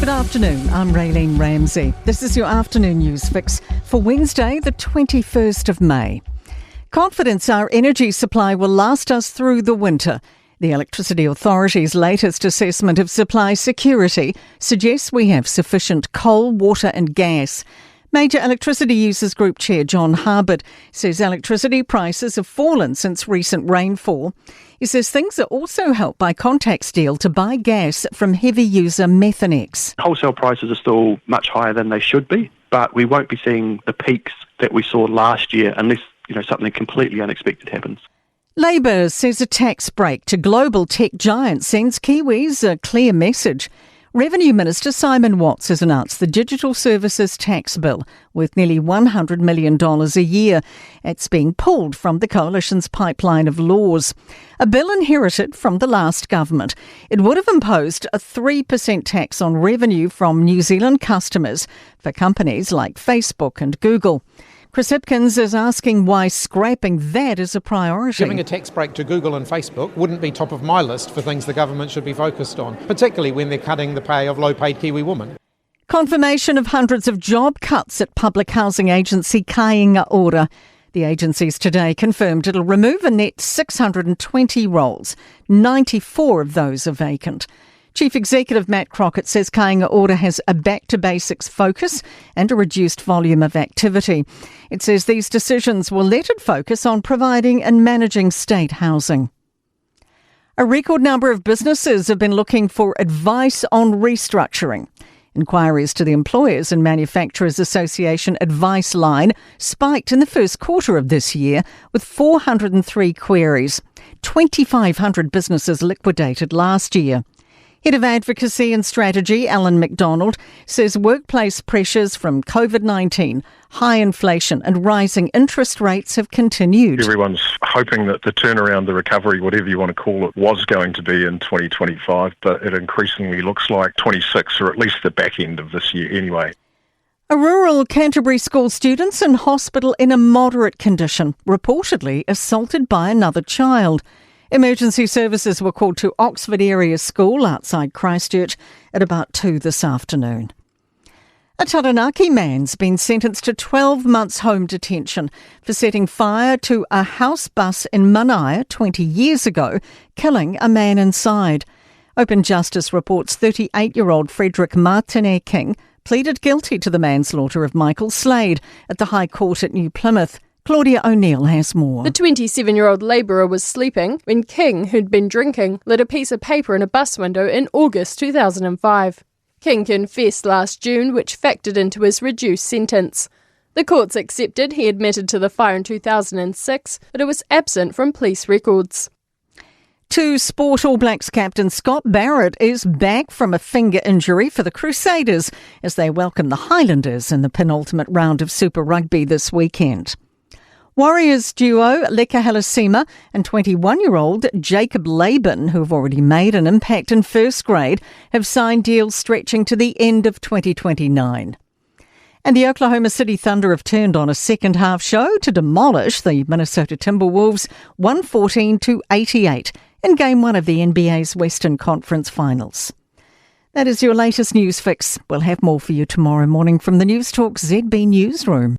Good afternoon, I'm Raylene Ramsey. This is your afternoon news fix for Wednesday, the 21st of May. Confidence our energy supply will last us through the winter. The Electricity Authority's latest assessment of supply security suggests we have sufficient coal, water and gas. Major Electricity Users Group Chair John Harbert says electricity prices have fallen since recent rainfall. He says things are also helped by Contact's deal to buy gas from heavy user Methanex. Wholesale prices are still much higher than they should be, but we won't be seeing the peaks that we saw last year unless something completely unexpected happens. Labour says a tax break to global tech giants sends Kiwis a clear message. Revenue Minister Simon Watts has announced the Digital Services Tax Bill worth nearly $100 million a year. It's being pulled from the Coalition's pipeline of laws. A bill inherited from the last government. It would have imposed a 3% tax on revenue from New Zealand customers for companies like Facebook and Google. Chris Hipkins is asking why scrapping that is a priority. Giving a tax break to Google and Facebook wouldn't be top of my list for things the government should be focused on, particularly when they're cutting the pay of low-paid Kiwi women. Confirmation of hundreds of job cuts at public housing agency Kāinga Ora. The agencies today confirmed it'll remove a net 620 roles. 94 of those are vacant. Chief Executive Matt Crockett says Kāinga Ora has a back-to-basics focus and a reduced volume of activity. It says these decisions will let it focus on providing and managing state housing. A record number of businesses have been looking for advice on restructuring. Inquiries to the Employers and Manufacturers Association advice line spiked in the first quarter of this year with 403 queries. 2,500 businesses liquidated last year. Head of Advocacy and Strategy, Alan McDonald, says workplace pressures from COVID-19, high inflation and rising interest rates have continued. Everyone's hoping that the turnaround, the recovery, whatever you want to call it, was going to be in 2025, but it increasingly looks like 26 or at least the back end of this year anyway. A rural Canterbury school student's in hospital in a moderate condition, reportedly assaulted by another child. Emergency services were called to Oxford Area School outside Christchurch at about 2 this afternoon. A Taranaki man's been sentenced to 12 months home detention for setting fire to a house bus in Manaia 20 years ago, killing a man inside. Open Justice reports 38-year-old Frederick Martine King pleaded guilty to the manslaughter of Michael Slade at the High Court at New Plymouth. Claudia O'Neill has more. The 27-year-old labourer was sleeping when King, who'd been drinking, lit a piece of paper in a bus window in August 2005. King confessed last June, which factored into his reduced sentence. The courts accepted he admitted to the fire in 2006, but it was absent from police records. To sport, All Blacks captain Scott Barrett is back from a finger injury for the Crusaders as they welcome the Highlanders in the penultimate round of Super Rugby this weekend. Warriors duo Leka Halasima and 21-year-old Jacob Laban, who have already made an impact in first grade, have signed deals stretching to the end of 2029. And the Oklahoma City Thunder have turned on a second-half show to demolish the Minnesota Timberwolves 114-88 in Game 1 of the NBA's Western Conference Finals. That is your latest news fix. We'll have more for you tomorrow morning from the Newstalk ZB newsroom.